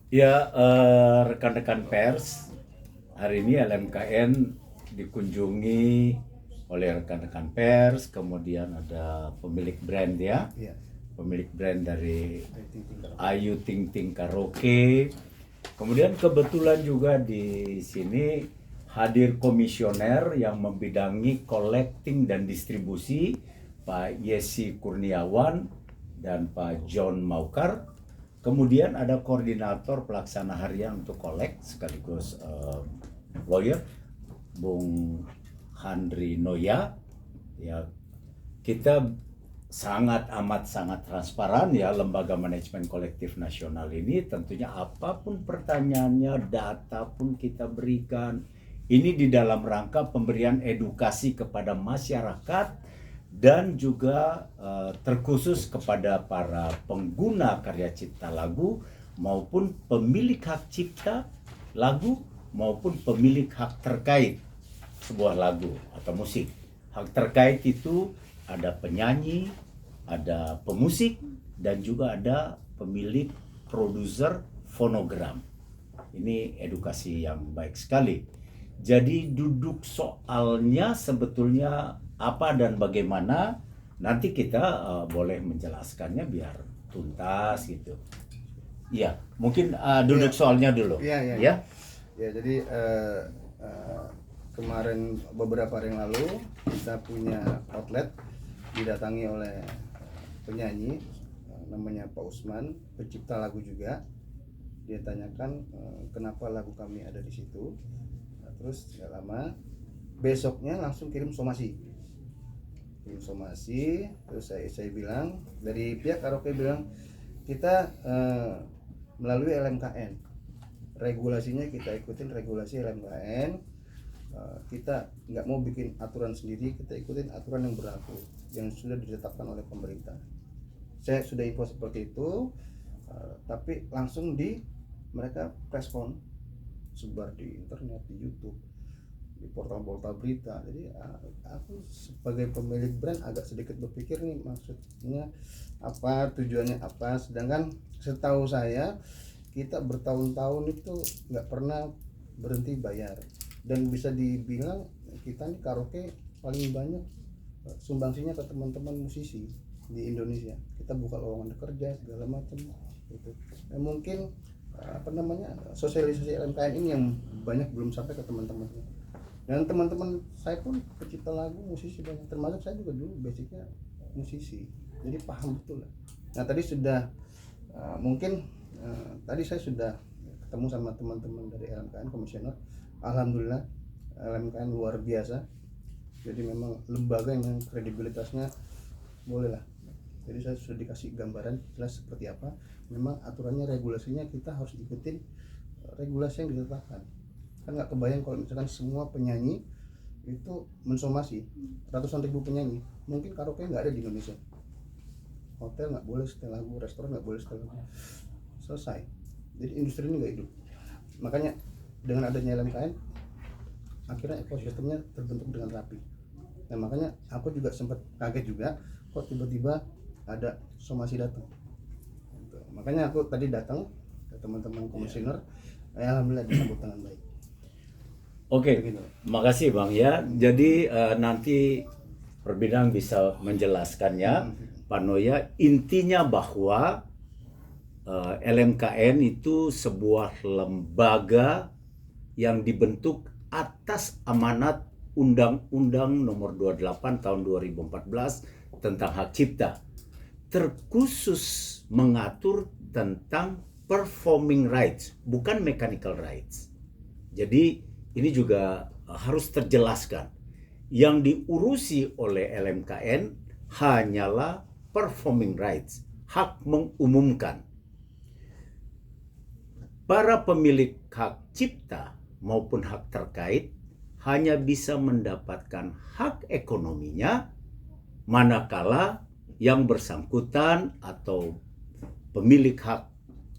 Ya, rekan-rekan pers, hari ini LMKN dikunjungi oleh rekan-rekan pers, kemudian ada pemilik brand ya, Iya, pemilik brand dari Ayu Ting Ting Karaoke. Ayu Ting Ting Karaoke. Kemudian kebetulan juga di sini hadir komisioner yang membidangi collecting dan distribusi, Pak Yesi Kurniawan dan Pak John Maukar. Kemudian ada koordinator pelaksana harian untuk kolek sekaligus lawyer, Bung Handri Noya. Ya, kita sangat transparan ya, lembaga manajemen kolektif nasional ini tentunya apapun pertanyaannya, data pun kita berikan. Ini di dalam rangka pemberian edukasi kepada masyarakat dan juga terkhusus kepada para pengguna karya cipta lagu maupun pemilik hak cipta lagu maupun pemilik hak terkait sebuah lagu atau musik. Hak terkait itu ada penyanyi, ada pemusik, dan juga ada pemilik produser fonogram. Ini edukasi yang baik sekali. Jadi duduk soalnya sebetulnya apa dan bagaimana, nanti kita boleh menjelaskannya biar tuntas gitu. Iya, mungkin duduk soalnya dulu. Iya. Ya. Ya, jadi kemarin beberapa hari yang lalu kita punya outlet didatangi oleh penyanyi namanya Pak Usman, pencipta lagu juga. Dia tanyakan kenapa lagu kami ada di situ. Nah, terus gak lama besoknya langsung kirim somasi. Terus saya bilang, dari pihak karaoke bilang kita melalui LMKN, regulasinya kita ikutin regulasi LMKN. Kita nggak mau bikin aturan sendiri, kita ikutin aturan yang berlaku yang sudah ditetapkan oleh pemerintah. Saya sudah info seperti itu, tapi langsung mereka respon, sebar di internet, di YouTube, di portal-portal berita. Jadi aku sebagai pemilik brand agak sedikit berpikir nih, maksudnya apa, tujuannya apa. Sedangkan setahu saya kita bertahun-tahun itu nggak pernah berhenti bayar, dan bisa dibilang kita nih karaoke paling banyak sumbangsinya ke teman-teman musisi di Indonesia. Kita buka lowongan kerja segala macam gitu. Nah, mungkin sosialisasi LMKN ini yang banyak belum sampai ke teman-teman. Dan teman-teman saya pun pencipta lagu, musisi banyak, termasuk saya juga dulu basicnya musisi, jadi paham betul lah. Nah, tadi sudah tadi saya sudah ketemu sama teman-teman dari LMKN komisioner. Alhamdulillah LMKN luar biasa, jadi memang lembaga yang kredibilitasnya boleh lah. Jadi saya sudah dikasih gambaran jelas seperti apa. Memang aturannya, regulasinya kita harus ikutin regulasi yang ditetapkan. Kan nggak kebayang kalau misalkan semua penyanyi itu mensomasi, ratusan ribu penyanyi, mungkin karaoke nggak ada di Indonesia. Hotel nggak boleh setel lagu, restoran nggak boleh setel lagu, selesai. Jadi industri ini nggak hidup. Makanya dengan adanya LMKN akhirnya ekosistemnya terbentuk dengan rapi. Nah, makanya aku juga sempat kaget juga kok tiba-tiba ada somasi datang. Makanya aku tadi datang ke teman-teman komisioner, alhamdulillah disambut dengan baik. Oke, makasih Bang ya. Jadi nanti perbidang bisa menjelaskannya, Pak Noya. Intinya bahwa LMKN itu sebuah lembaga yang dibentuk atas amanat Undang-Undang Nomor 28 Tahun 2014 tentang hak cipta, terkhusus mengatur tentang performing rights, bukan mechanical rights. Jadi ini juga harus terjelaskan. Yang diurusi oleh LMKN hanyalah performing rights, hak mengumumkan. Para pemilik hak cipta maupun hak terkait hanya bisa mendapatkan hak ekonominya manakala yang bersangkutan atau pemilik hak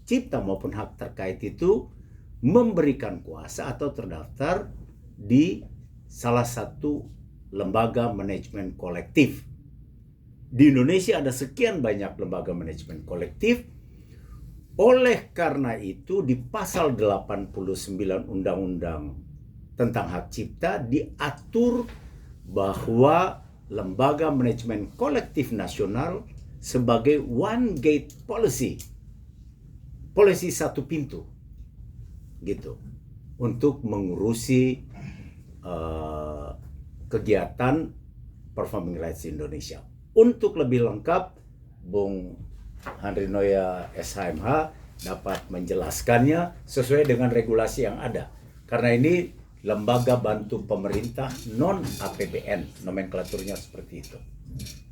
cipta maupun hak terkait itu memberikan kuasa atau terdaftar di salah satu lembaga manajemen kolektif. Di Indonesia ada sekian banyak lembaga manajemen kolektif. Oleh karena itu di pasal 89 Undang-Undang tentang hak cipta diatur bahwa lembaga manajemen kolektif nasional sebagai one gate policy, polisi satu pintu, gitu, untuk mengurusi kegiatan performing rights Indonesia. Untuk lebih lengkap, Bung Henry Noya SHMH dapat menjelaskannya sesuai dengan regulasi yang ada. Karena ini lembaga bantu pemerintah non APBN, nomenklaturnya seperti itu.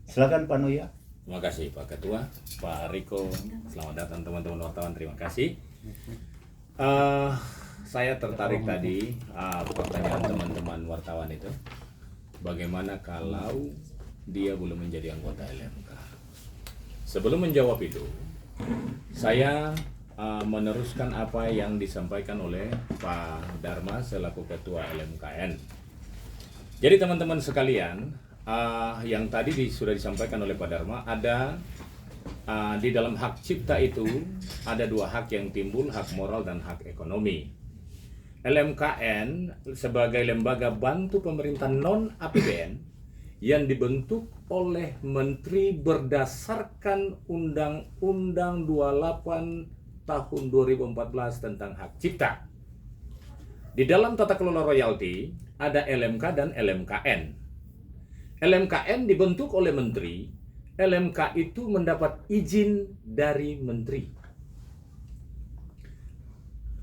Silakan Pak Noya. Terima kasih Pak Ketua, Pak Riko, selamat datang teman-teman wartawan, terima kasih. Saya tertarik tadi pertanyaan teman-teman wartawan itu, bagaimana kalau dia belum menjadi anggota LMK? Sebelum menjawab itu, saya meneruskan apa yang disampaikan oleh Pak Dharma selaku Ketua LMKN. Jadi teman-teman sekalian, yang tadi sudah disampaikan oleh Pak Dharma, ada di dalam hak cipta itu ada dua hak yang timbul, hak moral dan hak ekonomi. LMKN sebagai lembaga bantu pemerintah non APBN yang dibentuk oleh Menteri berdasarkan Undang-Undang 28 tahun 2014 tentang hak cipta. Di dalam tata kelola royalti ada LMK dan LMKN. LMKN dibentuk oleh Menteri, LMK itu mendapat izin dari Menteri.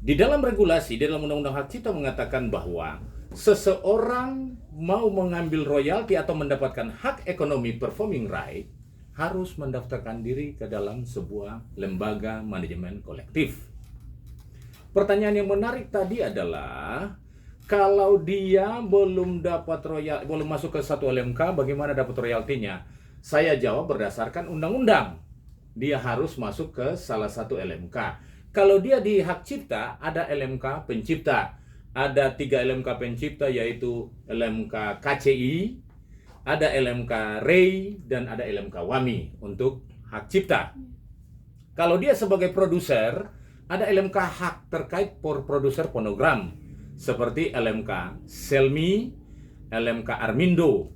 Di dalam regulasi, di dalam Undang-Undang Hak Cipta mengatakan bahwa seseorang mau mengambil royalti atau mendapatkan hak ekonomi performing right harus mendaftarkan diri ke dalam sebuah lembaga manajemen kolektif. Pertanyaan yang menarik tadi adalah kalau dia belum dapat belum masuk ke satu LMK, bagaimana dapat royaltinya? Saya jawab berdasarkan undang-undang. Dia harus masuk ke salah satu LMK. Kalau dia di hak cipta, ada LMK pencipta. Ada 3 LMK pencipta, yaitu LMK KCI, ada LMK REI, dan ada LMK WAMI untuk hak cipta. Kalau dia sebagai produser, ada LMK hak terkait produser fonogram, seperti LMK Selmi, LMK Armindo.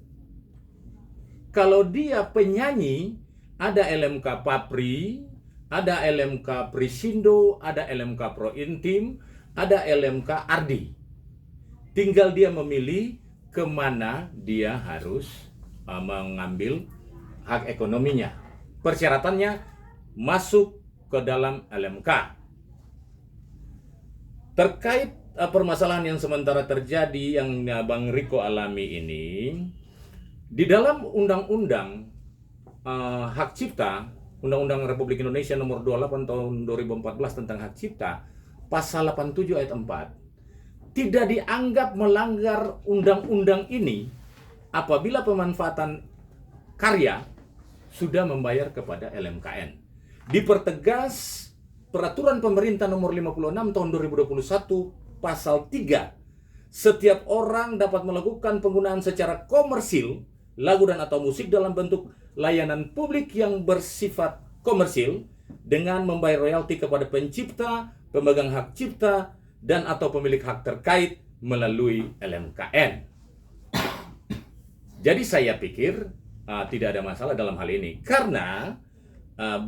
Kalau dia penyanyi, ada LMK Papri, ada LMK Prisindo, ada LMK Pro Intim, ada LMK Ardi. Tinggal dia memilih kemana dia harus mengambil hak ekonominya. Persyaratannya masuk ke dalam LMK. Terkait permasalahan yang sementara terjadi yang Bang Riko alami ini, di dalam Undang-Undang Hak Cipta, Undang-Undang Republik Indonesia Nomor 28 Tahun 2014 tentang Hak Cipta, Pasal 87 ayat 4, tidak dianggap melanggar undang-undang ini apabila pemanfaatan karya sudah membayar kepada LMKN. Dipertegas Peraturan Pemerintah Nomor 56 Tahun 2021 Pasal 3, setiap orang dapat melakukan penggunaan secara komersil lagu dan atau musik dalam bentuk layanan publik yang bersifat komersil dengan membayar royalti kepada pencipta, pemegang hak cipta, dan atau pemilik hak terkait melalui LMKN. Jadi saya pikir tidak ada masalah dalam hal ini karena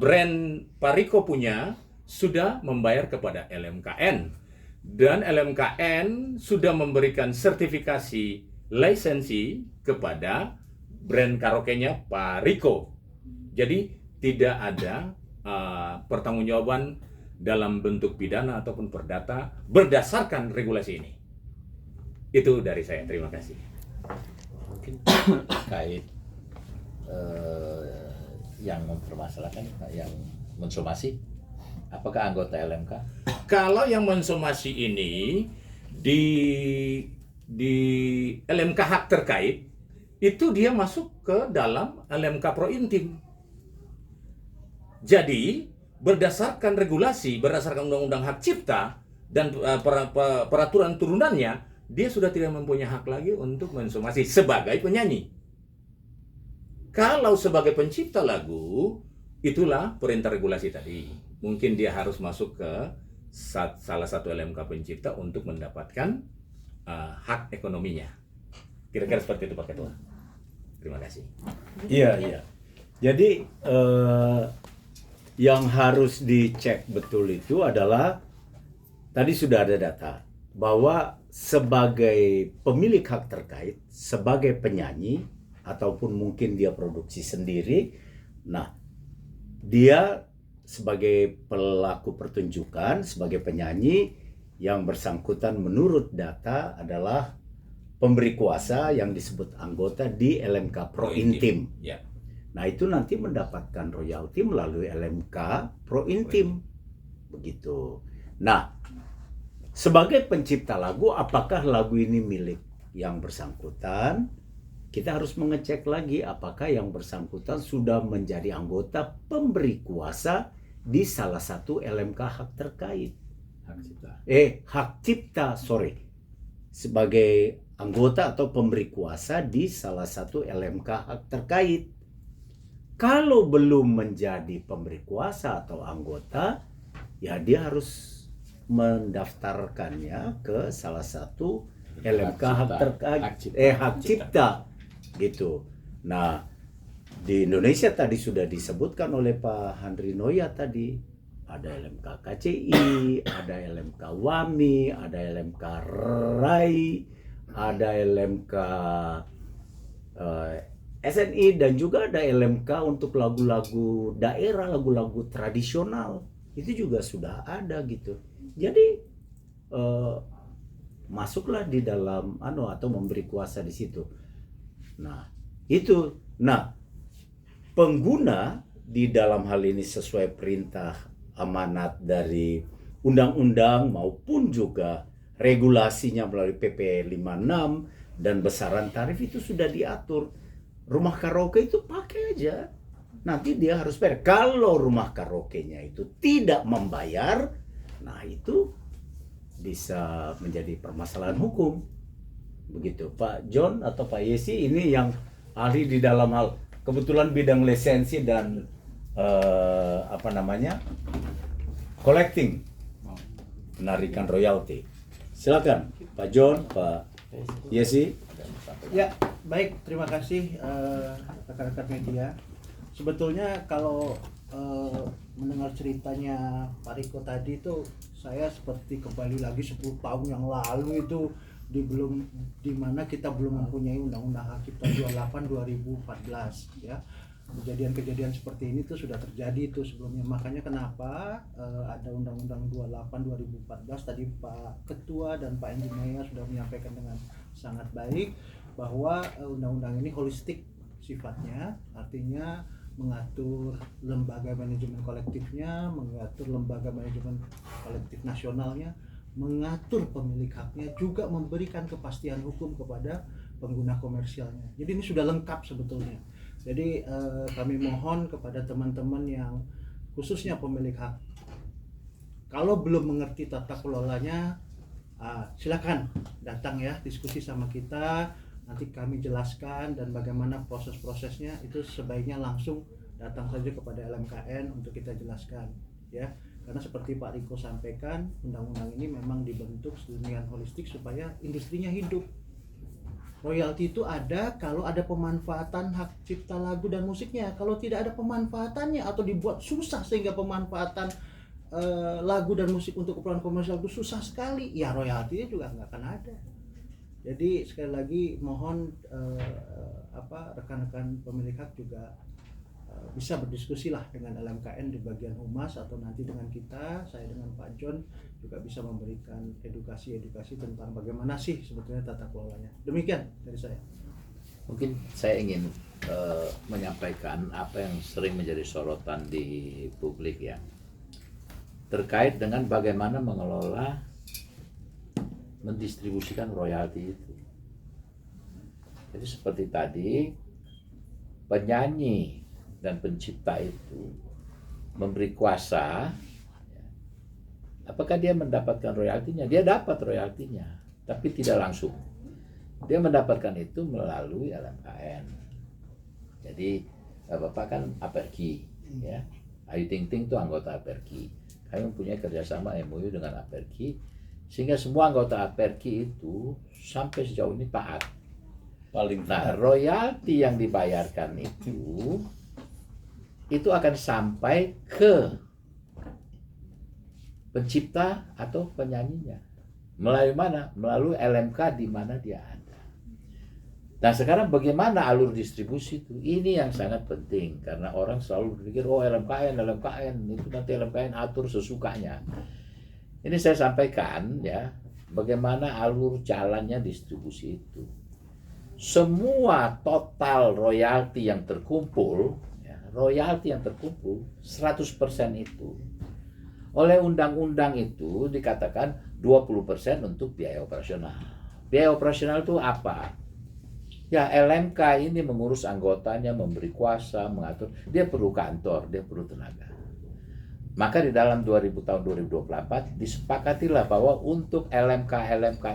brand Pariko punya sudah membayar kepada LMKN dan LMKN sudah memberikan sertifikasi lisensi kepada brand karaoke-nya Pak Riko. Jadi tidak ada pertanggungjawaban dalam bentuk pidana ataupun perdata berdasarkan regulasi ini. Itu dari saya. Terima kasih. Mungkin terkait yang mempermasalahkan, yang mensomasi, apakah anggota LMK? Kalau yang mensomasi ini di LMK hak terkait, itu dia masuk ke dalam LMK Pro Intim. Jadi, berdasarkan regulasi, berdasarkan Undang-Undang Hak Cipta dan peraturan turunannya, dia sudah tidak mempunyai hak lagi untuk mensomasi sebagai penyanyi. Kalau sebagai pencipta lagu, itulah perintah regulasi tadi. mungkin dia harus masuk ke salah satu LMK pencipta untuk mendapatkan hak ekonominya. Kira-kira seperti itu Pak Ketua. Terima kasih. Iya, iya. Jadi yang harus dicek betul itu adalah tadi sudah ada data bahwa sebagai pemilik hak terkait, sebagai penyanyi ataupun mungkin dia produksi sendiri, nah dia sebagai pelaku pertunjukan, sebagai penyanyi yang bersangkutan menurut data adalah pemberi kuasa yang disebut anggota di LMK Prointim. Ya. Nah itu nanti mendapatkan royalti melalui LMK Prointim. Begitu. Nah, sebagai pencipta lagu, apakah lagu ini milik yang bersangkutan? Kita harus mengecek lagi apakah yang bersangkutan sudah menjadi anggota pemberi kuasa di salah satu LMK hak terkait. Hak cipta, sorry. Sebagai anggota atau pemberi kuasa di salah satu LMK hak terkait. Kalau belum menjadi pemberi kuasa atau anggota, ya dia harus mendaftarkannya ke salah satu LMK hak terkait, hak cipta, gitu. Nah, di Indonesia tadi sudah disebutkan oleh Pak Handri Noya tadi, ada LMK KCI, ada LMK WAMI, ada LMK RAI, ada LMK SNI, dan juga ada LMK untuk lagu-lagu daerah, lagu-lagu tradisional. Itu juga sudah ada gitu. Jadi masuklah di dalam atau memberi kuasa di situ. Nah, itu. Nah, pengguna di dalam hal ini sesuai perintah amanat dari undang-undang maupun juga regulasinya melalui PP 56 dan besaran tarif itu sudah diatur. Rumah karaoke itu pakai aja. Nanti dia harus bayar. Kalau rumah karaoke-nya itu tidak membayar, nah itu bisa menjadi permasalahan hukum. Begitu. Pak John atau Pak Yesi ini yang ahli di dalam hal kebetulan bidang lisensi dan collecting, penarikan royalti. Silakan Pak John, Pak Yesi. Ya, baik, terima kasih rekan-rekan media. Sebetulnya kalau mendengar ceritanya Pak Riko tadi itu saya seperti kembali lagi 10 tahun yang lalu itu di mana kita belum mempunyai Undang-Undang Hak Cipta 28 2014 ya. Kejadian-kejadian seperti ini tuh sudah terjadi itu sebelumnya. Makanya kenapa ada Undang-Undang 28 2014 tadi Pak Ketua dan Pak Engineer sudah menyampaikan dengan sangat baik bahwa undang-undang ini holistik sifatnya, artinya mengatur lembaga manajemen kolektifnya, mengatur lembaga manajemen kolektif nasionalnya, mengatur pemilik haknya, juga memberikan kepastian hukum kepada pengguna komersialnya. Jadi ini sudah lengkap sebetulnya. Jadi kami mohon kepada teman-teman yang khususnya pemilik hak, kalau belum mengerti tata kelolanya, silakan datang ya, diskusi sama kita. Nanti kami jelaskan dan bagaimana proses-prosesnya, itu sebaiknya langsung datang saja kepada LMKN untuk kita jelaskan ya. Karena seperti Pak Riko sampaikan, undang-undang ini memang dibentuk sedemikian holistik supaya industrinya hidup. Royalti itu ada kalau ada pemanfaatan hak cipta lagu dan musiknya. Kalau tidak ada pemanfaatannya atau dibuat susah sehingga pemanfaatan lagu dan musik untuk keperluan komersial itu susah sekali, ya royaltinya juga nggak akan ada. Jadi sekali lagi mohon rekan-rekan pemilik hak juga bisa berdiskusi lah dengan LMKN di bagian humas atau nanti dengan kita, saya dengan Pak John juga bisa memberikan edukasi tentang bagaimana sih sebetulnya tata kelolanya. Demikian dari saya. Mungkin saya ingin menyampaikan apa yang sering menjadi sorotan di publik ya, terkait dengan bagaimana mengelola mendistribusikan royalti itu. Jadi seperti tadi, penyanyi dan pencipta itu memberi kuasa, apakah dia mendapatkan royaltinya? Dia dapat royaltinya, tapi tidak langsung. Dia mendapatkan itu melalui LMKN. Jadi Bapak kan apergi, ya, Ayu Ting Ting itu anggota APERKI. Kami mempunyai kerjasama MOU dengan APERKI, sehingga semua anggota APERKI itu sampai sejauh ini taat. Paling Nah, royalti yang dibayarkan itu akan sampai ke pencipta atau penyanyinya. Melalui mana? Melalui LMK di mana dia ada. Nah, sekarang bagaimana alur distribusi itu? Ini yang sangat penting, karena orang selalu berpikir, oh LMKN, itu nanti LMKN atur sesukanya. Ini saya sampaikan ya, bagaimana alur jalannya distribusi itu. Semua total royalti yang terkumpul, ya, 100% itu. Oleh undang-undang itu dikatakan 20% untuk biaya operasional. Biaya operasional itu apa? Ya, LMK ini mengurus anggotanya, memberi kuasa, mengatur. Dia perlu kantor, dia perlu tenaga. Maka di dalam tahun 2024 disepakatilah bahwa untuk LMK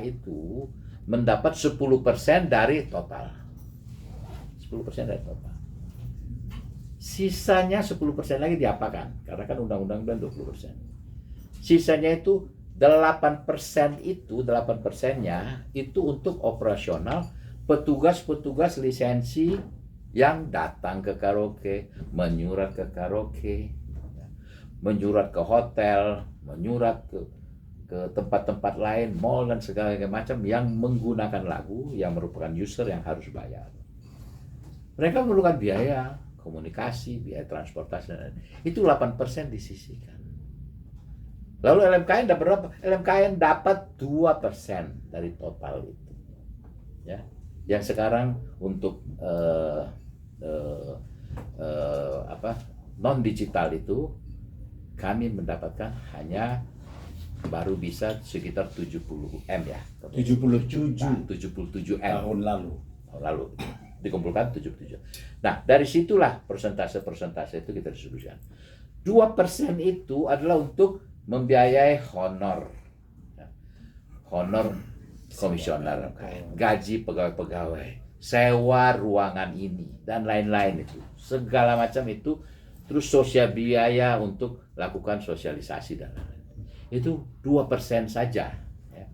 itu mendapat 10% dari total. 10% dari total. Sisanya 10% lagi diapakan? Karena kan undang-undang bilang 20%. Sisanya itu 8% itu, 8%-nya itu untuk operasional, petugas-petugas lisensi yang datang ke karaoke, menyurat ke karaoke, menyurat ke hotel, menyurat ke tempat-tempat lain, mall dan segala macam yang menggunakan lagu yang merupakan user yang harus bayar. Mereka memerlukan biaya komunikasi, biaya transportasi, itu 8% disisihkan. Lalu LMKN dapat berapa? LMKN dapat 2% dari total itu. Ya. Yang sekarang untuk non digital itu kami mendapatkan hanya baru bisa sekitar 70 M ya. 77 77 M tahun lalu. Dikumpulkan 77. Nah, dari situlah persentase itu kita distribusikan. 2% itu adalah untuk membiayai honor. Honor komisioner, gaji pegawai-pegawai, sewa ruangan ini, dan lain-lain itu. Segala macam itu, terus sosial biaya untuk lakukan sosialisasi dan lain-lain. Itu 2% saja ya,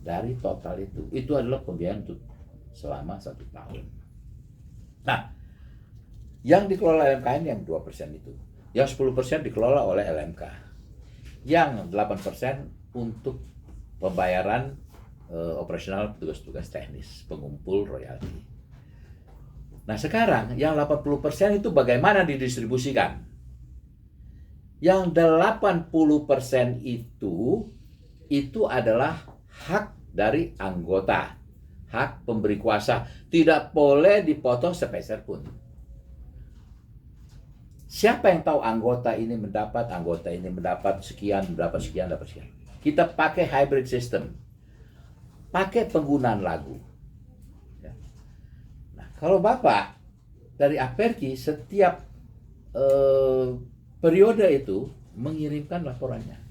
dari total itu. Itu adalah pembiayaan untuk selama 1 tahun. Nah, yang dikelola LMKN yang 2% itu. Yang 10% dikelola oleh LMK. Yang 8% untuk pembayaran operasional petugas-petugas teknis, pengumpul royalti. Nah, sekarang yang 80% itu bagaimana didistribusikan? Yang 80% itu adalah hak dari anggota, hak pemberi kuasa, tidak boleh dipotong sepeser pun. Siapa yang tahu anggota ini mendapat sekian, dapat sekian. Kita pakai hybrid system. Pakai penggunaan lagu. Ya. Nah, kalau Bapak dari APERKI setiap periode itu mengirimkan laporannya.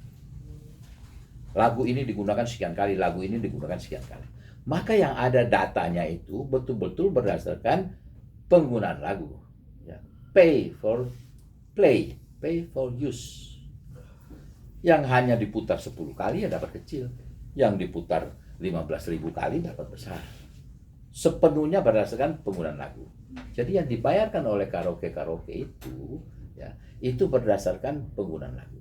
Lagu ini digunakan sekian kali, lagu ini digunakan sekian kali. Maka yang ada datanya itu betul-betul berdasarkan penggunaan lagu. Ya. Pay for play, pay for use. Yang hanya diputar 10 kali ya dapat kecil. Yang diputar 15.000 kali dapat besar. Sepenuhnya berdasarkan penggunaan lagu. Jadi yang dibayarkan oleh karaoke itu ya, itu berdasarkan penggunaan lagu.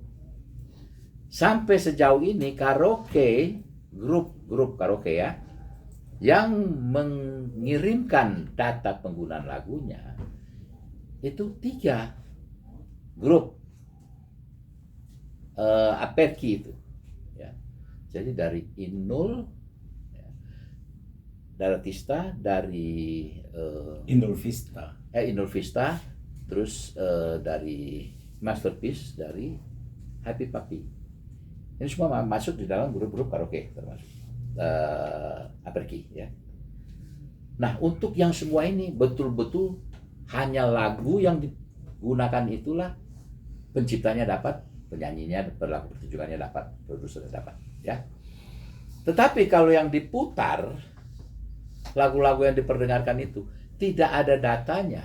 Sampai sejauh ini karaoke, grup karaoke ya, yang mengirimkan data penggunaan lagunya itu 3 grup APERKI itu. Ya. Jadi dari Inul, Daratista, dari Indul Vista. Inul Vista, terus dari Masterpiece, dari Happy Papi. Ini semua masuk di dalam grup-grup karaoke termasuk APERKI ya. Nah, untuk yang semua ini betul-betul hanya lagu yang digunakan itulah penciptanya dapat, penyanyinya, pelaku pertunjukannya dapat, produsernya dapat ya. Tetapi kalau yang diputar, lagu-lagu yang diperdengarkan itu tidak ada datanya,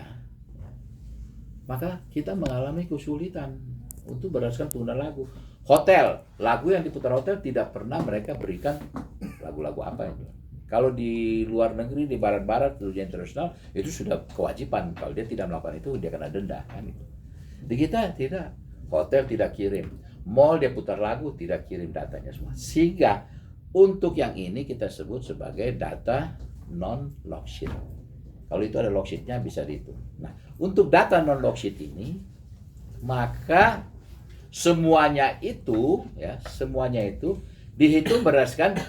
maka kita mengalami kesulitan untuk berdasarkan penggunaan lagu. Hotel, lagu yang diputar hotel tidak pernah mereka berikan lagu-lagu apa itu. Kalau di luar negeri, di barat-barat, dunia internasional, itu sudah kewajiban. Kalau dia tidak melakukan itu, dia kena denda. Kan itu. Di kita tidak. Hotel tidak kirim. Mall dia putar lagu, tidak kirim datanya semua. Sehingga untuk yang ini kita sebut sebagai data non-log sheet. Kalau itu ada log sheet-nya bisa dihitung. Nah, untuk data non-log sheet ini, maka semuanya itu dihitung berdasarkan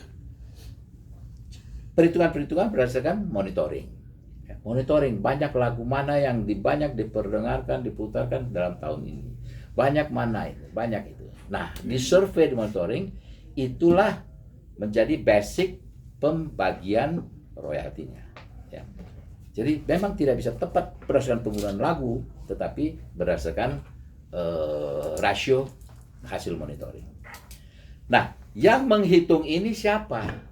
perhitungan berdasarkan monitoring. Monitoring banyak lagu mana yang banyak diperdengarkan, diputarkan dalam tahun ini. Banyak mana itu, banyak itu. Nah, di survei, di monitoring, itulah menjadi basic pembagian royaltinya. Ya. Jadi memang tidak bisa tepat berdasarkan penggunaan lagu, tetapi berdasarkan rasio hasil monitoring. Nah, yang menghitung ini siapa?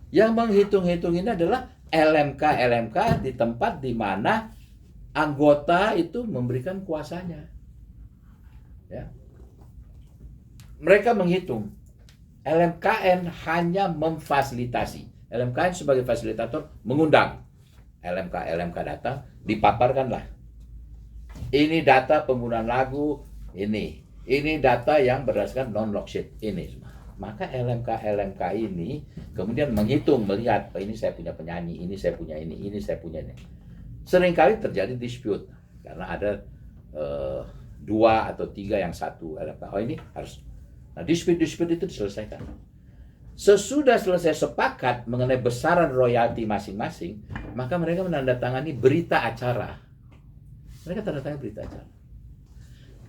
Yang menghitung-hitung ini adalah LMK di tempat di mana anggota itu memberikan kuasanya. Ya. Mereka menghitung. LMKN hanya memfasilitasi. LMKN sebagai fasilitator mengundang LMK datang, dipaparkanlah. Ini data penggunaan lagu, ini data yang berdasarkan non-log sheet, ini semua. Maka LMK ini kemudian menghitung, melihat, oh, ini saya punya penyanyi, ini saya punya ini saya punya ini. Seringkali terjadi dispute karena ada 2 atau 3 yang satu LMK. Oh, ini harus. Nah, dispute itu diselesaikan. Sesudah selesai sepakat mengenai besaran royalti masing-masing, maka mereka menandatangani berita acara. Mereka tanda-tangani berita acara.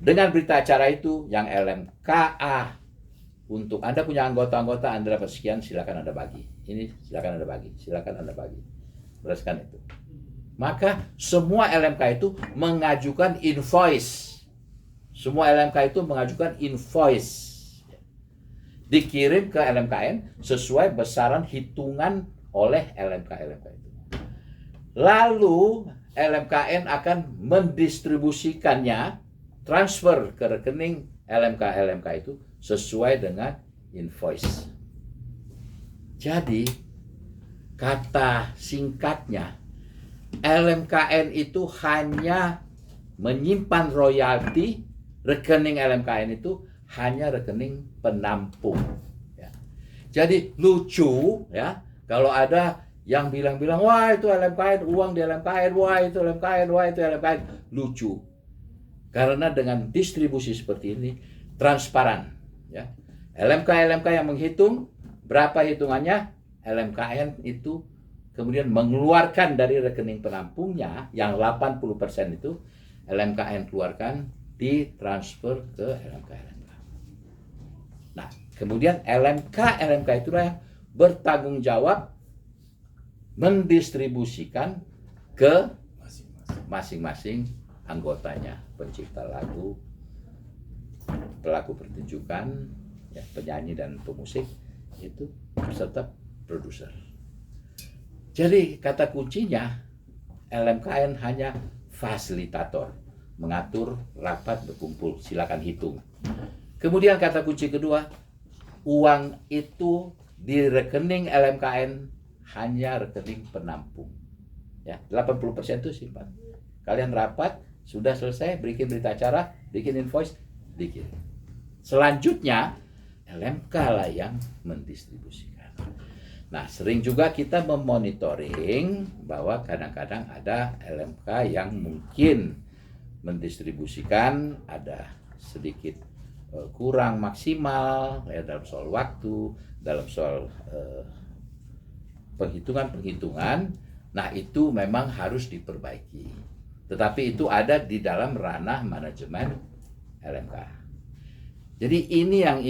Dengan berita acara itu, yang LMKA, untuk Anda punya anggota-anggota, Anda dapat sekian, silakan Anda bagi. Ini silakan Anda bagi, silakan Anda bagi. Berdasarkan itu. Maka semua LMK itu mengajukan invoice. Semua LMK itu mengajukan invoice. Dikirim ke LMKN sesuai besaran hitungan oleh LMK itu. Lalu LMKN akan mendistribusikannya, transfer ke rekening LMK itu sesuai dengan invoice. Jadi kata singkatnya, LMKN itu hanya menyimpan royalti, rekening LMKN itu hanya rekening penampung. Ya. Jadi lucu ya kalau ada yang bilang-bilang, wah itu LMKN, uang di LMKN, wah itu LMKN, wah itu LMKN. Lucu. Karena dengan distribusi seperti ini transparan. Ya. LMK yang menghitung, berapa hitungannya, LMKN itu kemudian mengeluarkan dari rekening penampungnya yang 80% itu LMKN keluarkan, ditransfer ke LMK. Nah, kemudian LMK itulah yang bertanggung jawab mendistribusikan ke masing-masing anggotanya, pencipta lagu, pelaku pertunjukan, ya, penyanyi dan pemusik, itu serta produser. Jadi kata kuncinya, LMKN hanya fasilitator, mengatur rapat berkumpul, silakan hitung. Kemudian kata kunci kedua, uang itu di rekening LMKN hanya rekening penampung. Ya, 80% itu simpan. Kalian rapat, sudah selesai, bikin berita acara, bikin invoice, dikirim. Selanjutnya, LMK lah yang mendistribusikan. Nah, sering juga kita memonitoring bahwa kadang-kadang ada LMK yang mungkin mendistribusikan ada sedikit kurang maksimal ya, dalam soal waktu, dalam soal penghitungan. Nah, itu memang harus diperbaiki. Tetapi itu ada di dalam ranah manajemen LMK. Jadi ini yang